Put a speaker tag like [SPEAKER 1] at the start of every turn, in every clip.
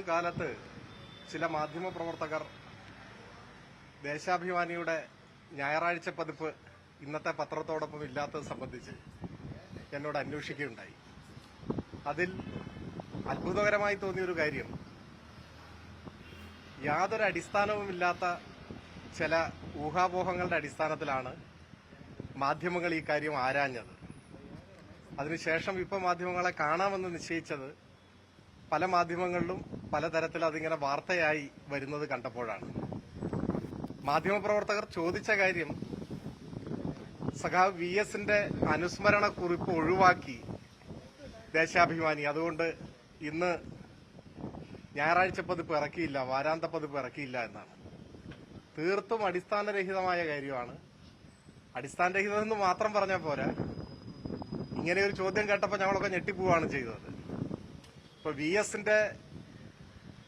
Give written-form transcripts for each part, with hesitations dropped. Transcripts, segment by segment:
[SPEAKER 1] ഇന്ന് കാലത്ത് ചില മാധ്യമ പ്രവർത്തകർ ദേശാഭിമാനിയുടെ ഞായറാഴ്ച പതിപ്പ് ഇന്നത്തെ പത്രത്തോടൊപ്പം ഇല്ലാത്തത് സംബന്ധിച്ച് എന്നോട് അന്വേഷിക്കുകയുണ്ടായി. അതിൽ അത്ഭുതകരമായി തോന്നിയൊരു കാര്യം, യാതൊരു അടിസ്ഥാനവുമില്ലാത്ത ചില ഊഹാപോഹങ്ങളുടെ അടിസ്ഥാനത്തിലാണ് മാധ്യമങ്ങൾ ഈ കാര്യം ആരാഞ്ഞത്. അതിനുശേഷം ഇപ്പോൾ മാധ്യമങ്ങളെ കാണാമെന്ന് നിശ്ചയിച്ചത് പല മാധ്യമങ്ങളിലും പലതരത്തിൽ അതിങ്ങനെ വാർത്തയായി വരുന്നത് കണ്ടപ്പോഴാണ്. മാധ്യമപ്രവർത്തകർ ചോദിച്ച കാര്യം, സഖാവ് VSന്റെ അനുസ്മരണ കുറിപ്പ് ഒഴിവാക്കി ദേശാഭിമാനി, അതുകൊണ്ട് ഇന്ന് ഞായറാഴ്ച പതിപ്പ് ഇറക്കിയില്ല, വാരാന്ത പതിപ്പ് ഇറക്കിയില്ല എന്നാണ്. തീർത്തും അടിസ്ഥാനരഹിതമായ കാര്യമാണ്. അടിസ്ഥാനരഹിതമെന്ന് മാത്രം പറഞ്ഞാൽ പോരാ, ഇങ്ങനെ ഒരു ചോദ്യം കേട്ടപ്പോൾ ഞങ്ങളൊക്കെ ഞെട്ടിപ്പോവാണ് ചെയ്തത്. ഇപ്പൊ VSന്റെ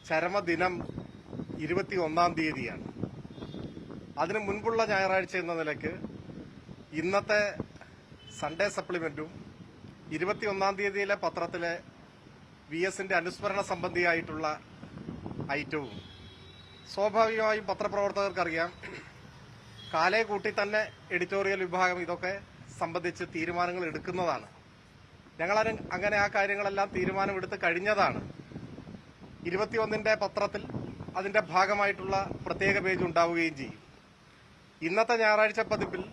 [SPEAKER 1] ചരമദിനം 21-ാം തീയതിയാണ്. അതിനു മുൻപുള്ള ഞായറാഴ്ച എന്ന നിലയ്ക്ക് ഇന്നത്തെ സൺഡേ സപ്ലിമെന്റും 21-ാം തീയതിയിലെ പത്രത്തിലെ VSന്റെ അനുസ്മരണ സംബന്ധിയായിട്ടുള്ള ഐറ്റവും സ്വാഭാവികമായും പത്രപ്രവർത്തകർക്കറിയാം, കാലേ കൂട്ടി തന്നെ എഡിറ്റോറിയൽ വിഭാഗം ഇതൊക്കെ സംബന്ധിച്ച് തീരുമാനങ്ങൾ എടുക്കുന്നതാണ്. ഞങ്ങൾ അങ്ങനെ ആ കാര്യങ്ങളെല്ലാം തീരുമാനമെടുത്ത് കഴിഞ്ഞതാണ്. 21ന്റെ പത്രത്തിൽ അതിന്റെ ഭാഗമായിട്ടുള്ള പ്രത്യേക പേജ് ഉണ്ടാവുകയും ചെയ്യും. ഇന്നത്തെ ഞായറാഴ്ച പതിപ്പിൽ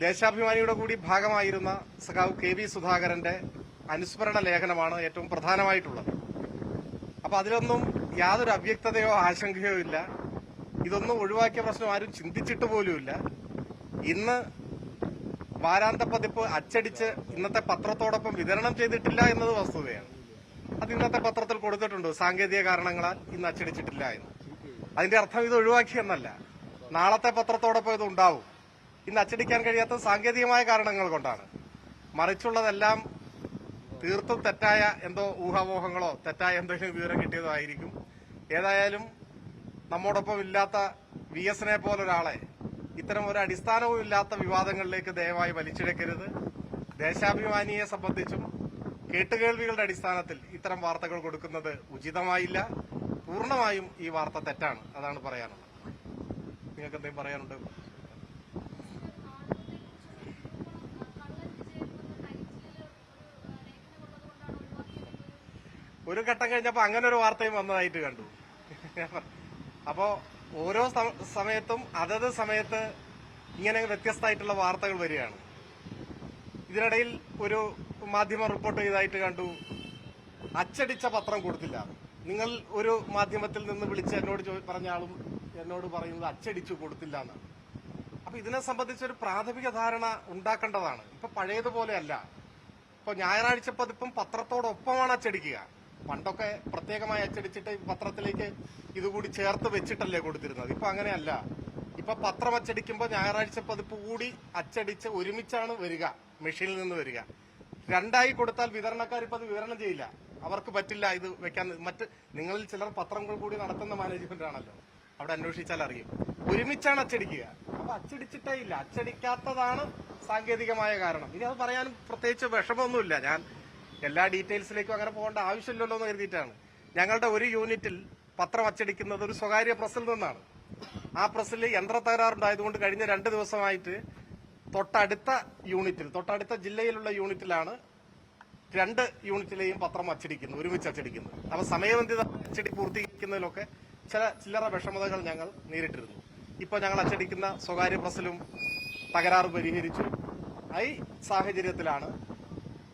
[SPEAKER 1] ദേശാഭിമാനിയുടെ കൂടി ഭാഗമായിരുന്ന സഖാവ് KV സുധാകരന്റെ അനുസ്മരണ ലേഖനമാണ് ഏറ്റവും പ്രധാനമായിട്ടുള്ളത്. അപ്പൊ അതിലൊന്നും യാതൊരു അവ്യക്തതയോ ആശങ്കയോ ഇല്ല. ഇതൊന്നും ഒഴിവാക്കിയ പ്രശ്നം ആരും ചിന്തിച്ചിട്ട് പോലുമില്ല. ഇന്ന് വാരാന്ത പതിപ്പ് അച്ചടിച്ച് ഇന്നത്തെ പത്രത്തോടൊപ്പം വിതരണം ചെയ്തിട്ടില്ല എന്നത് വസ്തുതയാണ്. അത് ഇന്നത്തെ പത്രത്തിൽ കൊടുത്തിട്ടുണ്ട്, സാങ്കേതിക കാരണങ്ങളാൽ ഇന്ന് അച്ചടിച്ചിട്ടില്ല എന്ന്. അതിന്റെ അർത്ഥം ഇത് ഒഴിവാക്കിയെന്നല്ല. നാളത്തെ പത്രത്തോടൊപ്പം ഇത് ഉണ്ടാവും. ഇന്ന് അച്ചടിക്കാൻ കഴിയാത്ത സാങ്കേതികമായ കാരണങ്ങൾ കൊണ്ടാണ്. മറിച്ചുള്ളതെല്ലാം തീർത്തും തെറ്റായ എന്തോ ഊഹാപോഹങ്ങളോ തെറ്റായ എന്തെങ്കിലും വിവരം കിട്ടിയതോ ആയിരിക്കും. ഏതായാലും നമ്മോടൊപ്പം ഇല്ലാത്ത VSനെ പോലൊരാളെ ഇത്തരം ഒരു അടിസ്ഥാനവും ഇല്ലാത്ത വിവാദങ്ങളിലേക്ക് ദയവായി വലിച്ചിഴക്കരുത്. ദേശാഭിമാനിയെ സംബന്ധിച്ചും കേട്ടുകേൾവികളുടെ അടിസ്ഥാനത്തിൽ ഇത്തരം വാർത്തകൾ കൊടുക്കുന്നത് ഉചിതമായില്ല. പൂർണ്ണമായും ഈ വാർത്ത തെറ്റാണ്. അതാണ് പറയാനുള്ളത്. നിങ്ങൾക്ക് എന്തെങ്കിലും പറയാനുണ്ടോ? ഒരു ഘട്ടം കഴിഞ്ഞപ്പോ അങ്ങനെ ഒരു വാർത്തയും വന്നതായിട്ട് കണ്ടു. അപ്പോ ഓരോ സമയത്തും അതത് സമയത്ത് ഇങ്ങനെ വ്യത്യസ്തമായിട്ടുള്ള വാർത്തകൾ വരികയാണ്. ഇതിനിടയിൽ ഒരു മാധ്യമം റിപ്പോർട്ട് ചെയ്തതായിട്ട് കണ്ടു, അച്ചടിച്ച പത്രം കൊടുത്തില്ല. നിങ്ങൾ ഒരു മാധ്യമത്തിൽ നിന്ന് വിളിച്ച് എന്നോട് പറഞ്ഞ ആളും എന്നോട് പറയുന്നത് അച്ചടിച്ചു കൊടുത്തില്ല എന്നാണ്. അപ്പൊ ഇതിനെ സംബന്ധിച്ചൊരു പ്രാഥമിക ധാരണ ഉണ്ടാക്കേണ്ടതാണ്. ഇപ്പൊ പഴയതുപോലെയല്ല. ഇപ്പൊ ഞായറാഴ്ച പതിപ്പും പത്രത്തോടൊപ്പമാണ് അച്ചടിക്കുക. പണ്ടൊക്കെ പ്രത്യേകമായി അച്ചടിച്ചിട്ട് പത്രത്തിലേക്ക് ഇതുകൂടി ചേർത്ത് വെച്ചിട്ടല്ലേ കൊടുത്തിരുന്നത്. ഇപ്പൊ അങ്ങനെയല്ല. ഇപ്പൊ പത്രം അച്ചടിക്കുമ്പോൾ ഞായറാഴ്ച പതിപ്പ് കൂടി അച്ചടിച്ച് ഒരുമിച്ചാണ് വരിക, മെഷീനിൽ നിന്ന് വരിക. രണ്ടായി കൊടുത്താൽ വിതരണക്കാർ ഇപ്പൊ അത് വിതരണം ചെയ്യില്ല. അവർക്ക് പറ്റില്ല ഇത് വെക്കാൻ. നിങ്ങളിൽ ചിലർ പത്രങ്ങൾ കൂടി നടത്തുന്ന മാനേജ്മെന്റ് ആണല്ലോ, അവിടെ അന്വേഷിച്ചാൽ അറിയും. ഒരുമിച്ചാണ് അച്ചടിക്കുക. അപ്പൊ അച്ചടിച്ചിട്ടേ ഇല്ല. അച്ചടിക്കാത്തതാണ് സാങ്കേതികമായ കാരണം. ഇനി അത് പറയാനും പ്രത്യേകിച്ച് വിഷമമൊന്നുമില്ല. ഞാൻ എല്ലാ ഡീറ്റെയിൽസിലേക്കും അങ്ങനെ പോകേണ്ട ആവശ്യമില്ലല്ലോ എന്ന് കരുതിയിട്ടാണ്. ഞങ്ങളുടെ ഒരു യൂണിറ്റിൽ പത്രം അച്ചടിക്കുന്നത് ഒരു സ്വകാര്യ പ്രസിൽ നിന്നാണ്. ആ പ്രസിൽ യന്ത്ര തകരാറുണ്ടായതുകൊണ്ട് കഴിഞ്ഞ 2 ദിവസമായിട്ട് തൊട്ടടുത്ത ജില്ലയിലുള്ള യൂണിറ്റിലാണ് 2 യൂണിറ്റിലെയും പത്രം അച്ചടിക്കുന്നത്, ഒരുമിച്ച് അച്ചടിക്കുന്നത്. അപ്പൊ സമയബന്ധിത അച്ചടി പൂർത്തീകരിക്കുന്നതിലൊക്കെ ചില്ലറ വിഷമതകൾ ഞങ്ങൾ നേരിട്ടിരുന്നു. ഇപ്പൊ ഞങ്ങൾ അച്ചടിക്കുന്ന സ്വകാര്യ പ്രസിലും തകരാറ് പരിഹരിച്ചു. ഈ സാഹചര്യത്തിലാണ്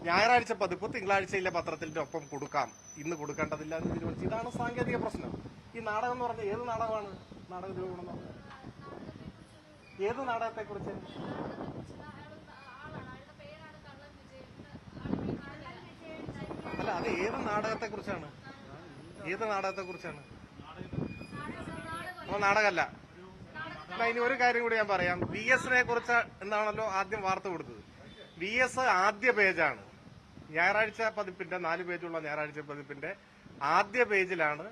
[SPEAKER 1] ഞായറാഴ്ച പതിപ്പ് തിങ്കളാഴ്ചയിലെ പത്രത്തിന്റെ ഒപ്പം കൊടുക്കാം, ഇന്ന് കൊടുക്കേണ്ടതില്ല എന്ന് തീരുമാനിച്ചു. ഇതാണ് സാങ്കേതിക പ്രശ്നം. ഈ നാടകം എന്ന് പറഞ്ഞാൽ ഏത് നാടകമാണ്? നാടക രൂപമെന്നോ ഏത് നാടകത്തെ കുറിച്ച്? അല്ല, അത് ഏത് നാടകത്തെ കുറിച്ചാണ്? ഏത് നാടകത്തെ കുറിച്ചാണ്? നാടകമല്ല. ഇനി ഒരു കാര്യം കൂടി ഞാൻ പറയാം. VSനെ കുറിച്ച് എന്താണല്ലോ ആദ്യം വാർത്ത കൊടുത്തത്. VS ആദ്യ പേജാണ്. ഞായറാഴ്ച പതിപ്പിന്റെ 4 പേജുള്ള ഞായറാഴ്ച പതിപ്പിന്റെ ആദ്യ പേജിലാണ്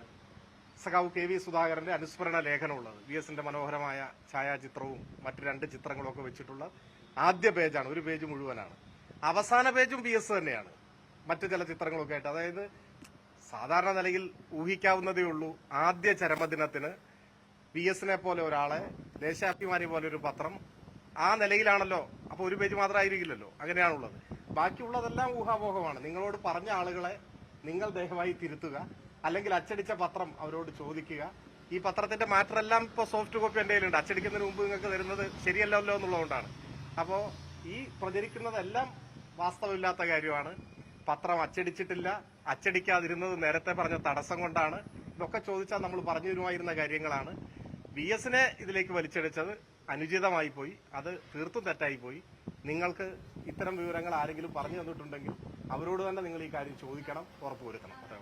[SPEAKER 1] സഖാവ് KV സുധാകരന്റെ അനുസ്മരണ ലേഖനമുള്ളത്. VSന്റെ മനോഹരമായ ഛായാചിത്രവും മറ്റു 2 ചിത്രങ്ങളും ഒക്കെ വെച്ചിട്ടുള്ള ആദ്യ പേജാണ്. ഒരു പേജ് മുഴുവനാണ്. അവസാന പേജും VS തന്നെയാണ്, മറ്റു ചില ചിത്രങ്ങളൊക്കെ ആയിട്ട്. അതായത് സാധാരണ നിലയിൽ ഊഹിക്കാവുന്നതേ ഉള്ളൂ. ആദ്യ ചരമദിനത്തിന് VS-നെ പോലെ ഒരാളെ, ദേശാഭിമാനി പോലെ ഒരു പത്രം ആ നിലയിലാണല്ലോ. അപ്പൊ ഒരു പേജ് മാത്രമായിരിക്കില്ലല്ലോ, അങ്ങനെയാണുള്ളത്. ബാക്കിയുള്ളതെല്ലാം ഊഹാപോഹമാണ്. നിങ്ങളോട് പറഞ്ഞ ആളുകളെ നിങ്ങൾ ദയവായി തിരുത്തുക, അല്ലെങ്കിൽ അച്ചടിച്ച പത്രം അവരോട് ചോദിക്കുക. ഈ പത്രത്തിന്റെ മാറ്റർ എല്ലാം ഇപ്പൊ സോഫ്റ്റ് കോപ്പി എന്റെ കയ്യിലുണ്ട്. അച്ചടിക്കുന്നതിന് മുമ്പ് നിങ്ങൾക്ക് തരുന്നത് ശരിയല്ലല്ലോ എന്നുള്ളതുകൊണ്ടാണ്. അപ്പോ ഈ പ്രചരിക്കുന്നതെല്ലാം വാസ്തവമില്ലാത്ത കാര്യമാണ്. പത്രം അച്ചടിച്ചിട്ടില്ല, അച്ചടിക്കാതിരുന്നത് നേരത്തെ പറഞ്ഞ തടസ്സം കൊണ്ടാണ്. ഇതൊക്കെ ചോദിച്ചാൽ നമ്മൾ പറഞ്ഞു തരുമായിരുന്ന കാര്യങ്ങളാണ്. VS-നെ ഇതിലേക്ക് വലിച്ചടിച്ചത് അനുചിതമായി പോയി, അത് തീർത്തും തെറ്റായി പോയി. നിങ്ങൾക്ക് ഇത്തരം വിവരങ്ങൾ ആരെങ്കിലും പറഞ്ഞു തന്നിട്ടുണ്ടെങ്കിൽ അവരോട് തന്നെ നിങ്ങൾ ഈ കാര്യം ചോദിക്കണം, ഉറപ്പുവരുത്തണം. അതെ.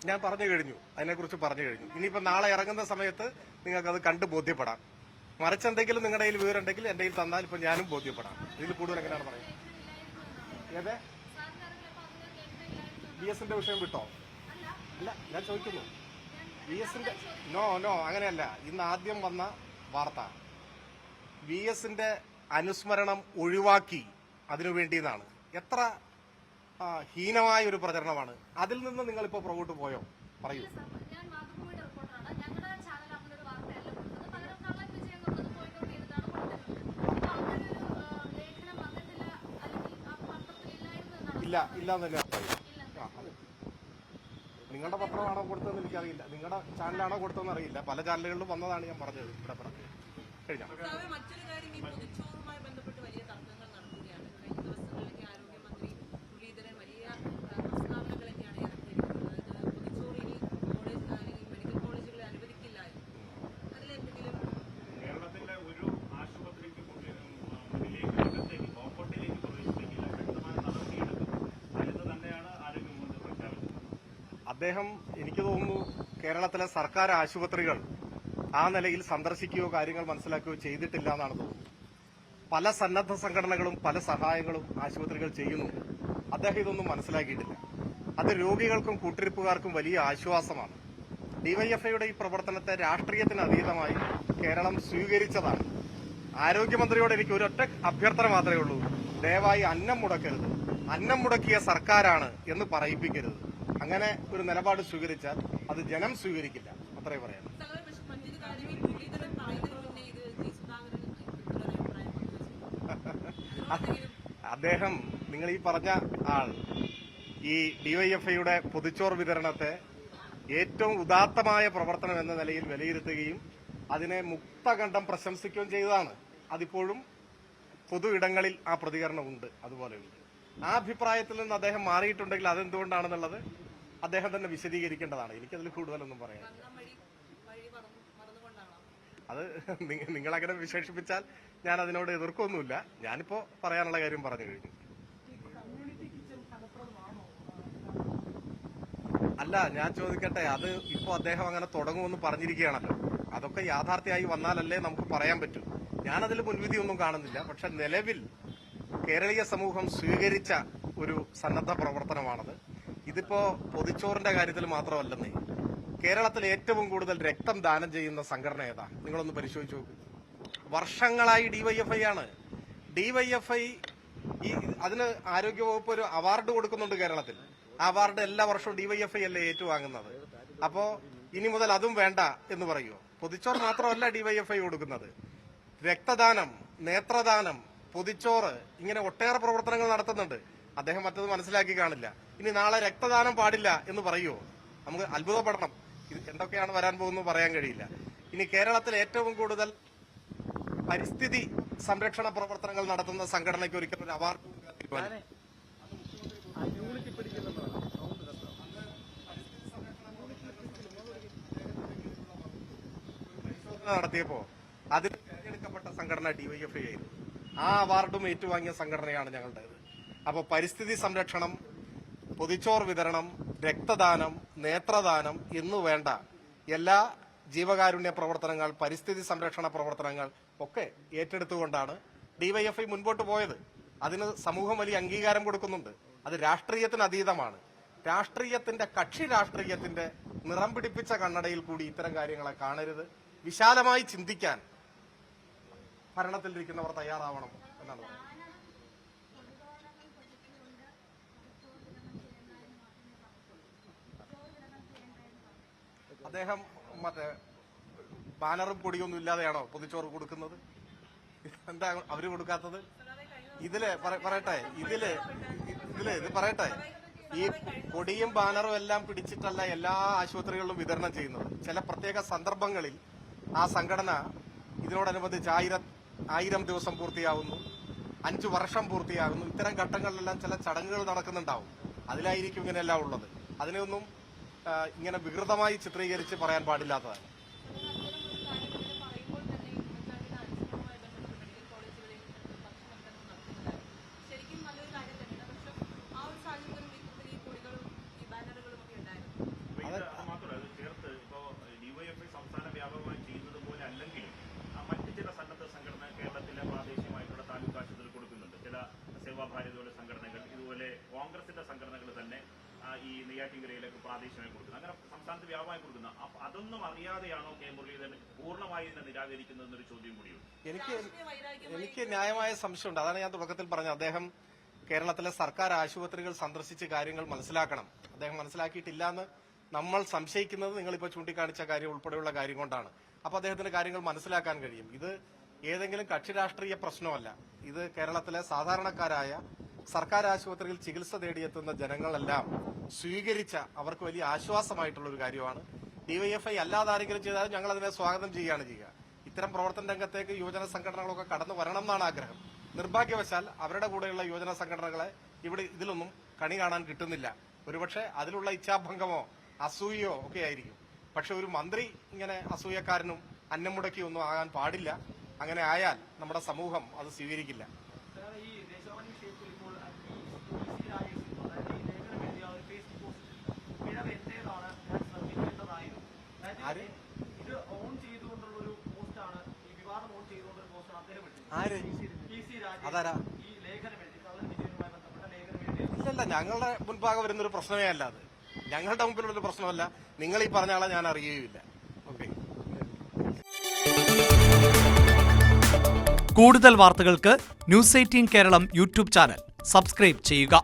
[SPEAKER 1] ഞാൻ പറഞ്ഞു കഴിഞ്ഞു, അതിനെക്കുറിച്ച് പറഞ്ഞു കഴിഞ്ഞു. ഇനിയിപ്പോ നാളെ ഇറങ്ങുന്ന സമയത്ത് നിങ്ങൾക്ക് അത് കണ്ട് ബോധ്യപ്പെടാം. മറിച്ചെന്തെങ്കിലും നിങ്ങളുടെ കയ്യിൽ വിവരം ഉണ്ടെങ്കിൽ എന്റെ കയ്യിൽ തന്നാൽ ഇപ്പൊ ഞാനും ബോധ്യപ്പെടാം. ഇതിൽ കൂടുതൽ എങ്ങനെയാണ് പറയുന്നത്? ഏതെ VS-ന്റെ വിഷയം വിട്ടോ? അല്ല, ഞാൻ ചോദിക്കുന്നു. VS-ന്റെ നോ അങ്ങനെയല്ല. ഇന്ന് ആദ്യം വന്ന വാർത്ത VS-ന്റെ അനുസ്മരണം ഒഴിവാക്കി അതിനുവേണ്ടിയെന്നാണ്. എത്ര ഹീനമായ ഒരു പ്രചരണമാണ്. അതിൽ നിന്ന് നിങ്ങളിപ്പോ പുറകോട്ട് പോയോ? പറയൂ. ഇല്ല തന്നെ. നിങ്ങളുടെ പത്രമാണോ കൊടുത്തതെന്ന് എനിക്കറിയില്ല, നിങ്ങളുടെ ചാനലാണോ കൊടുത്തതെന്ന് അറിയില്ല. പല ചാനലുകളിലും വന്നതാണ് ഞാൻ പറഞ്ഞത്. ഇവിടെ പറഞ്ഞു കഴിഞ്ഞ
[SPEAKER 2] മറ്റൊരു കാര്യം, ഈ പൊതിച്ചോറുമായി ബന്ധപ്പെട്ട് വലിയ തർക്കങ്ങൾ നടക്കുകയാണ്. കഴിഞ്ഞ ദിവസങ്ങളിലേക്ക് ആരോഗ്യമന്ത്രി മുരളീധരൻ വലിയ പ്രസ്താവനകളൊക്കെയാണ് ഇറക്കിയിരിക്കുന്നത്. അതായത് പൊതിച്ചോറ് ഇനി മെഡിക്കൽ കോളേജുകളെ അനുവദിക്കില്ല. അതിലെന്തെങ്കിലും
[SPEAKER 3] കേരളത്തിന്റെ ഒരു ആശുപത്രിക്ക് മുന്നിലേക്ക് കോമ്പൗണ്ടിലേക്ക് പ്രവേശിപ്പിക്കില്ല, വ്യക്തമായ നടപടിയെടുക്കും എന്ന് തന്നെയാണ് ആരോഗ്യമന്ത്രി പ്രഖ്യാപിച്ചത്.
[SPEAKER 1] അദ്ദേഹം, എനിക്ക് തോന്നുന്നു, കേരളത്തിലെ സർക്കാർ ആശുപത്രികൾ ആ നിലയിൽ സന്ദർശിക്കുകയോ കാര്യങ്ങൾ മനസ്സിലാക്കുകയോ ചെയ്തിട്ടില്ല എന്നാണ് തോന്നുന്നത്. പല സന്നദ്ധ സംഘടനകളും പല സഹായങ്ങളും ആശുപത്രികൾ ചെയ്യുന്നുണ്ട്. അദ്ദേഹം ഇതൊന്നും മനസ്സിലാക്കിയിട്ടില്ല. അത് രോഗികൾക്കും കൂട്ടിരിപ്പുകാർക്കും വലിയ ആശ്വാസമാണ്. ഡിവൈഎഫ്ഐയുടെ ഈ പ്രവർത്തനത്തെ രാഷ്ട്രീയത്തിന് അതീതമായി കേരളം സ്വീകരിച്ചതാണ്. ആരോഗ്യമന്ത്രിയോട് എനിക്ക് ഒരൊറ്റ അഭ്യർത്ഥന മാത്രമേ ഉള്ളൂ. ദയവായി അന്നം മുടക്കരുത്, അന്നം മുടക്കിയ സർക്കാരാണ് എന്ന് പറയിപ്പിക്കരുത്. അങ്ങനെ ഒരു നിലപാട് സ്വീകരിച്ചാൽ അത് ജനം സ്വീകരിക്കില്ല. അത്രേ പറയാം. അദ്ദേഹം, നിങ്ങൾ ഈ പറഞ്ഞ ആൾ, ഈ ഡിവൈഎഫ്ഐയുടെ പൊതിച്ചോറ് വിതരണത്തെ ഏറ്റവും ഉദാത്തമായ പ്രവർത്തനം എന്ന നിലയിൽ വിലയിരുത്തുകയും അതിനെ മുക്തകണ്ഠം പ്രശംസിക്കുകയും ചെയ്തതാണ്. അതിപ്പോഴും പൊതു ഇടങ്ങളിൽ ആ പ്രതികരണം ഉണ്ട്, അതുപോലെയുണ്ട്. ആ അഭിപ്രായത്തിൽ നിന്ന് അദ്ദേഹം മാറിയിട്ടുണ്ടെങ്കിൽ അതെന്തുകൊണ്ടാണെന്നുള്ളത് അദ്ദേഹം തന്നെ വിശദീകരിക്കേണ്ടതാണ്. എനിക്കതിൽ കൂടുതലൊന്നും പറയാം. അത് നിങ്ങളങ്ങനെ വിശേഷിപ്പിച്ചാൽ ഞാൻ അതിനോട് എതിർക്കൊന്നുമില്ല. ഞാനിപ്പോ പറയാനുള്ള കാര്യം പറഞ്ഞു കഴിഞ്ഞു. അല്ല, ഞാൻ ചോദിക്കട്ടെ, അത് ഇപ്പോ അദ്ദേഹം അങ്ങനെ തുടങ്ങുമെന്ന് പറഞ്ഞിരിക്കുകയാണല്ലോ. അതൊക്കെ യാഥാർത്ഥ്യമായി വന്നാലല്ലേ നമുക്ക് പറയാൻ പറ്റൂ. ഞാനതിൽ മുൻവിധിയൊന്നും കാണുന്നില്ല. പക്ഷെ നിലവിൽ കേരളീയ സമൂഹം സ്വീകരിച്ച ഒരു സന്നദ്ധ പ്രവർത്തനമാണത്. ഇതിപ്പോ പൊതിച്ചോറിന്റെ കാര്യത്തിൽ മാത്രമല്ലെന്നേ. കേരളത്തിൽ ഏറ്റവും കൂടുതൽ രക്തം ദാനം ചെയ്യുന്ന സംഘടന ഏതാ? നിങ്ങളൊന്ന് പരിശോധിച്ചു നോക്കൂ. വർഷങ്ങളായി ഡിവൈഎഫ്ഐ ആണ്. ഡിവൈഎഫ്ഐ അതിന് ആരോഗ്യവകുപ്പ് ഒരു അവാർഡ് കൊടുക്കുന്നുണ്ട് കേരളത്തിൽ. ആ അവാർഡ് എല്ലാ വർഷവും ഡിവൈഎഫ്ഐ അല്ലേ ഏറ്റുവാങ്ങുന്നത്. അപ്പോ ഇനി മുതൽ അതും വേണ്ട എന്ന് പറയുമോ? പൊതിച്ചോറ് മാത്രമല്ല ഡിവൈഎഫ്ഐ കൊടുക്കുന്നത്. രക്തദാനം, നേത്രദാനം, പൊതിച്ചോറ്, ഇങ്ങനെ ഒട്ടേറെ പ്രവർത്തനങ്ങൾ നടത്തുന്നുണ്ട്. അദ്ദേഹം മറ്റത് മനസ്സിലാക്കി കാണില്ല. ഇനി നാളെ രക്തദാനം പാടില്ല എന്ന് പറയുമോ? നമുക്ക് അത്ഭുതപ്പെടണം. ഇത് എന്തൊക്കെയാണ് വരാൻ പോകുന്നത് പറയാൻ കഴിയില്ല. ഇനി കേരളത്തിൽ ഏറ്റവും കൂടുതൽ പരിസ്ഥിതി സംരക്ഷണ പ്രവർത്തനങ്ങൾ നടത്തുന്ന സംഘടനയ്ക്ക് ഒരിക്കലും ഒരു അവാർഡ് നടത്തിയപ്പോ അതിൽ തിരഞ്ഞെടുക്കപ്പെട്ട സംഘടന ഡിവൈഎഫ്ഐ ആയിരുന്നു. ആ അവാർഡും ഏറ്റുവാങ്ങിയ സംഘടനയാണ് ഞങ്ങളുടേത്. അപ്പൊ പരിസ്ഥിതി സംരക്ഷണം, പൊതിച്ചോറ് വിതരണം, രക്തദാനം, നേത്രദാനം എന്നു വേണ്ട എല്ലാ ജീവകാരുണ്യ പ്രവർത്തനങ്ങൾ, പരിസ്ഥിതി സംരക്ഷണ പ്രവർത്തനങ്ങൾ ഒക്കെ ഏറ്റെടുത്തുകൊണ്ടാണ് ഡിവൈഎഫ്ഐ മുൻപോട്ട് പോയത്. അതിന് സമൂഹം വലിയ അംഗീകാരം കൊടുക്കുന്നുണ്ട്. അത് രാഷ്ട്രീയത്തിന് അതീതമാണ്. കക്ഷി രാഷ്ട്രീയത്തിന്റെ നിറം പിടിപ്പിച്ച കണ്ണടയിൽ കൂടി ഇത്തരം കാര്യങ്ങളെ കാണരുത്. വിശാലമായി ചിന്തിക്കാൻ ഭരണത്തിലിരിക്കുന്നവർ തയ്യാറാവണം എന്നാണ് പറയുന്നത്. അദ്ദേഹം മറ്റേ ബാനറും കൊടിയൊന്നും ഇല്ലാതെയാണോ പൊതിച്ചോറ് കൊടുക്കുന്നത്? എന്താ അവര് കൊടുക്കാത്തത്? പറയട്ടെ ഇത് പറയട്ടെ, ഈ കൊടിയും ബാനറും എല്ലാം പിടിച്ചിട്ടല്ല എല്ലാ ആശുപത്രികളിലും വിതരണം ചെയ്യുന്നത്. ചില പ്രത്യേക സന്ദർഭങ്ങളിൽ ആ സംഘടന ഇതിനോടനുബന്ധിച്ച് 1000 ദിവസം പൂർത്തിയാവുന്നു, 5 വർഷം പൂർത്തിയാകുന്നു. ഇത്തരം ഘട്ടങ്ങളിലെല്ലാം ചില ചടങ്ങുകൾ നടക്കുന്നുണ്ടാവും. അതിലായിരിക്കും ഇങ്ങനെയെല്ലാം ഉള്ളത്. അതിനെയൊന്നും ഇങ്ങനെ വികൃതമായി ചിത്രീകരിച്ച് പറയാൻ പാടില്ലാത്തതാണ്.
[SPEAKER 3] സംഘടനകൾ ഇതുപോലെ കോൺഗ്രസിന്റെ സംഘടനകൾ തന്നെ ഈ നെയ്യാറ്റിൻകരയിലേക്ക് പ്രാദേശികമായി കൊടുക്കുന്നത്, അങ്ങനെ സംസ്ഥാനത്ത് വ്യാപകമായി കൊടുക്കുന്ന, അതൊന്നും അറിയാതെയാണോ കെ മുരളീധരൻ പൂർണ്ണമായി ഇതിനെ നിരാകരിക്കുന്നതെന്നൊരു ചോദ്യം കൂടിയുണ്ട്.
[SPEAKER 1] എനിക്ക് ന്യായമായ സംശയമുണ്ട്. അതാണ് ഞാൻ തുടക്കത്തിൽ പറഞ്ഞത്. അദ്ദേഹം കേരളത്തിലെ സർക്കാർ ആശുപത്രികൾ സന്ദർശിച്ച് കാര്യങ്ങൾ മനസ്സിലാക്കണം. അദ്ദേഹം മനസ്സിലാക്കിയിട്ടില്ല എന്ന് നമ്മൾ സംശയിക്കുന്നത് നിങ്ങളിപ്പോൾ ചൂണ്ടിക്കാണിച്ച കാര്യം ഉൾപ്പെടെയുള്ള കാര്യം കൊണ്ടാണ്. അപ്പൊ അദ്ദേഹത്തിന് കാര്യങ്ങൾ മനസ്സിലാക്കാൻ കഴിയും. ഇത് ഏതെങ്കിലും കക്ഷി രാഷ്ട്രീയ പ്രശ്നമല്ല. ഇത് കേരളത്തിലെ സാധാരണക്കാരായ സർക്കാർ ആശുപത്രിയിൽ ചികിത്സ തേടിയെത്തുന്ന ജനങ്ങളെല്ലാം സ്വീകരിച്ച, അവർക്ക് വലിയ ആശ്വാസമായിട്ടുള്ള ഒരു കാര്യമാണ്. ഡിവൈഎഫ്ഐ അല്ലാതെ ആരെങ്കിലും ചെയ്താലും ഞങ്ങൾ അതിനെ സ്വാഗതം ചെയ്യുകയാണ് ചെയ്യുക. ഇത്തരം പ്രവർത്തന രംഗത്തേക്ക് യുവജന സംഘടനകളൊക്കെ കടന്നു വരണം എന്നാണ് ആഗ്രഹം. നിർഭാഗ്യവശാൽ അവരുടെ കൂടെയുള്ള യുവജന സംഘടനകളെ ഇതിലൊന്നും കണി കാണാൻ കിട്ടുന്നില്ല. ഒരുപക്ഷെ അതിലുള്ള ഇച്ഛാഭംഗമോ അസൂയയോ ഒക്കെ ആയിരിക്കും. പക്ഷെ ഒരു മന്ത്രി ഇങ്ങനെ അസൂയക്കാരനും അന്നം മുടക്കിയൊന്നും ആകാൻ പാടില്ല. അങ്ങനെ ആയാൽ നമ്മുടെ സമൂഹം അത് സ്വീകരിക്കില്ല. ആര്? അതാരാ? ഇല്ലല്ല, ഞങ്ങളുടെ മുൻപാകെ വരുന്നൊരു പ്രശ്നമേ അല്ല അത്. ഞങ്ങളുടെ മുമ്പിലുള്ളൊരു പ്രശ്നമല്ല. നിങ്ങൾ ഈ പറഞ്ഞ ആളെ ഞാൻ അറിയുകയില്ല. ഓക്കെ.
[SPEAKER 4] കൂടുതൽ വാർത്തകൾക്ക് news 18 Keralam YouTube channel subscribe ചെയ്യുക.